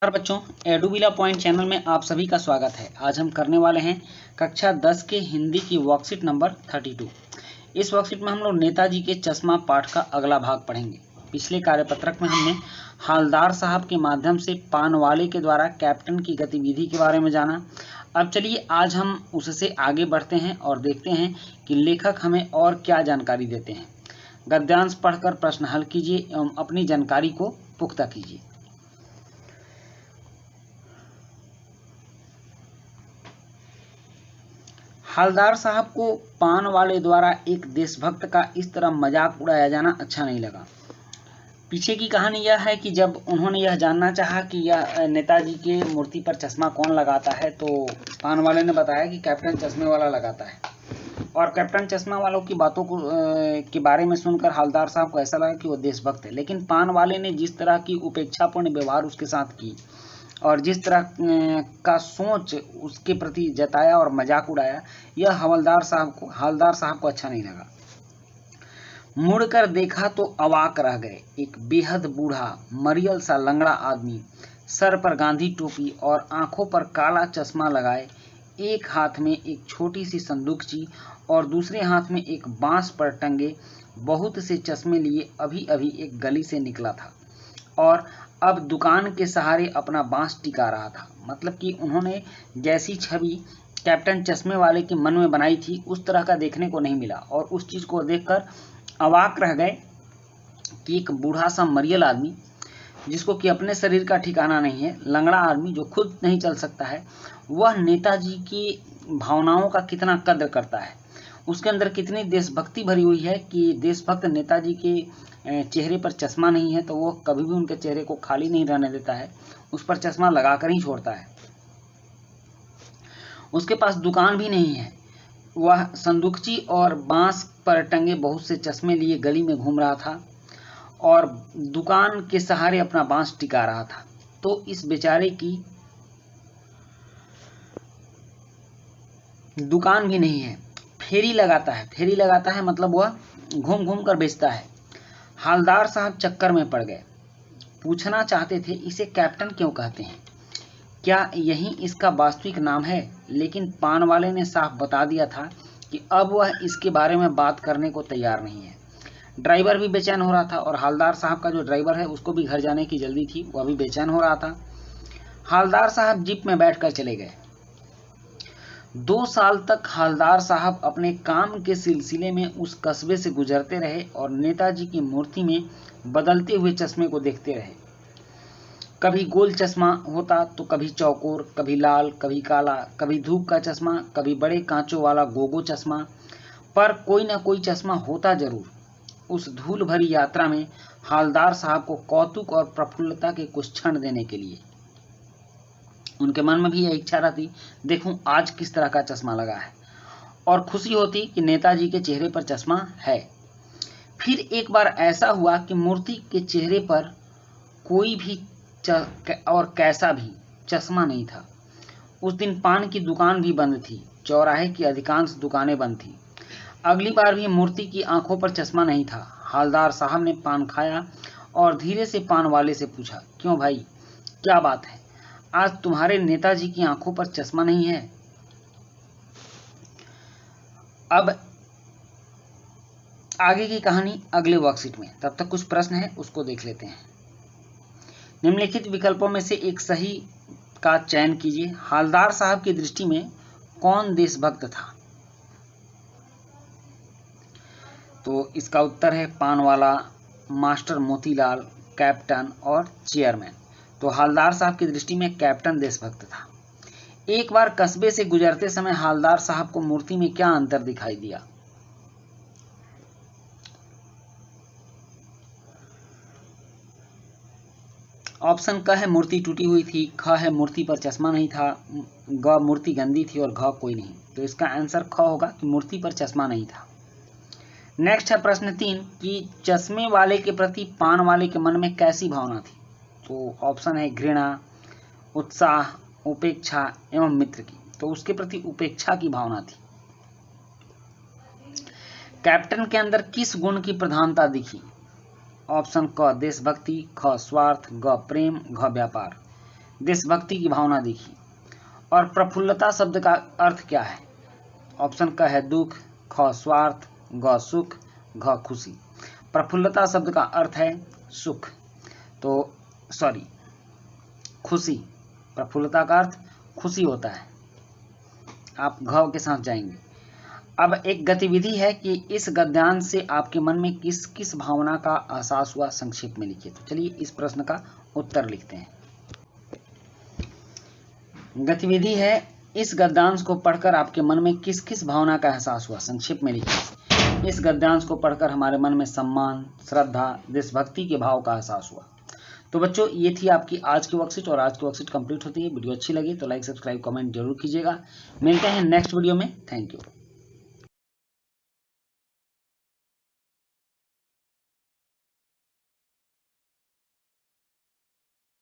नमस्कार बच्चों, एडुविला point channel में आप सभी का स्वागत है। आज हम करने वाले हैं कक्षा 10 के हिंदी की वर्कशीट नंबर 32। इस वर्कशीट में हम लोग नेताजी के चश्मा पाठ का अगला भाग पढ़ेंगे। पिछले कार्यपत्रक में हमने हालदार साहब के माध्यम से पानवाले के द्वारा कैप्टन की गतिविधि के बारे में जाना। अब चलिए आज हम उससे आगे बढ़ते हैं और देखते हैं कि लेखक हमें और क्या जानकारी देते हैं। गद्यांश पढ़कर प्रश्न हल कीजिए एवं अपनी जानकारी को पुख्ता कीजिए। हालदार साहब को पान वाले द्वारा एक देशभक्त का इस तरह मजाक उड़ाया जाना अच्छा नहीं लगा। पीछे की कहानी यह है कि जब उन्होंने यह जानना चाहा कि यह नेताजी के मूर्ति पर चश्मा कौन लगाता है, तो पान वाले ने बताया कि कैप्टन चश्मे वाला लगाता है। और कैप्टन चश्मा वालों की बातों को के बारे में सुनकर हालदार साहब को ऐसा लगा कि वो देशभक्त है। लेकिन पान वाले ने जिस तरह की उपेक्षापूर्ण व्यवहार उसके साथ की और जिस तरह का सोच उसके प्रति जताया और मजाक उड़ाया, यह हालदार साहब को अच्छा नहीं लगा। मुड़कर देखा तो अवाक रह गए। एक बेहद बूढ़ा मरियल सा लंगड़ा आदमी, सर पर गांधी टोपी और आंखों पर काला चश्मा लगाए, एक हाथ में एक छोटी सी संदूकची और दूसरे हाथ में एक बांस पर टंगे बहुत से चश्मे लिए अभी अभी एक गली से निकला था और अब दुकान के सहारे अपना बांस टिका रहा था। मतलब कि उन्होंने जैसी छवि कैप्टन चश्मे वाले के मन में बनाई थी उस तरह का देखने को नहीं मिला और उस चीज को देखकर अवाक रह गए कि एक बूढ़ा सा मरियल आदमी, जिसको कि अपने शरीर का ठिकाना नहीं है, लंगड़ा आदमी जो खुद नहीं चल सकता है, वह नेताजी की भावनाओं का कितना कद्र करता है, उसके अंदर कितनी देशभक्ति भरी हुई है कि देशभक्त नेताजी के चेहरे पर चश्मा नहीं है तो वो कभी भी उनके चेहरे को खाली नहीं रहने देता है, उस पर चश्मा लगाकर ही छोड़ता है। उसके पास दुकान भी नहीं है, वह संदूकची और बांस पर टंगे बहुत से चश्मे लिए गली में घूम रहा था और दुकान के सहारे अपना बांस टिका रहा था। तो इस बेचारे की दुकान भी नहीं है, फेरी लगाता है मतलब वह घूम घूम कर बेचता है। हालदार साहब चक्कर में पड़ गए। पूछना चाहते थे इसे कैप्टन क्यों कहते हैं, क्या यही इसका वास्तविक नाम है, लेकिन पान वाले ने साफ बता दिया था कि अब वह इसके बारे में बात करने को तैयार नहीं है। ड्राइवर भी बेचैन हो रहा था और हालदार साहब का जो ड्राइवर है उसको भी घर जाने की जल्दी थी, वह भी बेचैन हो रहा था। हालदार साहब जीप में बैठकर चले गए। 2 साल तक हालदार साहब अपने काम के सिलसिले में उस कस्बे से गुजरते रहे और नेताजी की मूर्ति में बदलते हुए चश्मे को देखते रहे। कभी गोल चश्मा होता तो कभी चौकोर, कभी लाल, कभी काला, कभी धूप का चश्मा, कभी बड़े कांचों वाला गोगो चश्मा, पर कोई ना कोई चश्मा होता जरूर। उस धूल भरी यात्रा में हालदार साहब को कौतुक और प्रफुल्लता के कुछ क्षण देने के लिए उनके मन में भी यह इच्छा रहती, देखूं आज किस तरह का चश्मा लगा है, और खुशी होती कि नेताजी के चेहरे पर चश्मा है। फिर एक बार ऐसा हुआ कि मूर्ति के चेहरे पर कोई भी और कैसा भी चश्मा नहीं था। उस दिन पान की दुकान भी बंद थी, चौराहे की अधिकांश दुकानें बंद थी। अगली बार भी मूर्ति की आंखों पर चश्मा नहीं था। हालदार साहब ने पान खाया और धीरे से पान वाले से पूछा, क्यों भाई, क्या बात है, आज तुम्हारे नेताजी की आंखों पर चश्मा नहीं है? अब आगे की कहानी अगले वर्कशीट में, तब तक कुछ प्रश्न है उसको देख लेते हैं। निम्नलिखित विकल्पों में से एक सही का चयन कीजिए। हालदार साहब की दृष्टि में कौन देशभक्त था? तो इसका उत्तर है पानवाला, मास्टर मोतीलाल, कैप्टन और चेयरमैन। तो हालदार साहब की दृष्टि में कैप्टन देशभक्त था। एक बार कस्बे से गुजरते समय हालदार साहब को मूर्ति में क्या अंतर दिखाई दिया? ऑप्शन क है मूर्ति टूटी हुई थी, ख है मूर्ति पर चश्मा नहीं था, ग मूर्ति गंदी थी और घ कोई नहीं। तो इसका आंसर ख होगा कि मूर्ति पर चश्मा नहीं था। नेक्स्ट है प्रश्न 3 कि चश्मे वाले के प्रति पान वाले के मन में कैसी भावना थी? तो ऑप्शन है घृणा, उत्साह, उपेक्षा एवं मित्र की। तो उसके प्रति उपेक्षा की भावना थी। कैप्टन के अंदर किस गुण की प्रधानता दिखी? ऑप्शन क देशभक्ति, ख स्वार्थ, ग प्रेम, घ व्यापार। देशभक्ति की भावना दिखी। और प्रफुल्लता शब्द का अर्थ क्या है? ऑप्शन क है दुख, ख स्वार्थ, ग सुख, घ खुशी। प्रफुल्लता शब्द का अर्थ है सुख, तो सॉरी खुशी। प्रफुल्लता का अर्थ खुशी होता है, आप घ के साथ जाएंगे। अब एक गतिविधि है कि इस गद्यांश से आपके मन में किस किस भावना का एहसास हुआ, संक्षेप में लिखिए। तो चलिए इस प्रश्न का उत्तर लिखते हैं। गतिविधि है इस गद्यांश को पढ़कर आपके मन में किस किस भावना का एहसास हुआ, संक्षेप में लिखिए। इस गद्यांश को पढ़कर हमारे मन में सम्मान, श्रद्धा, देशभक्ति के भाव का एहसास हुआ। तो बच्चों ये थी आपकी आज की वर्कशीट और आज की वर्कशीट कंप्लीट होती है। वीडियो अच्छी लगी तो लाइक, सब्सक्राइब, कमेंट जरूर कीजिएगा। मिलते हैं नेक्स्ट वीडियो में। Thank you.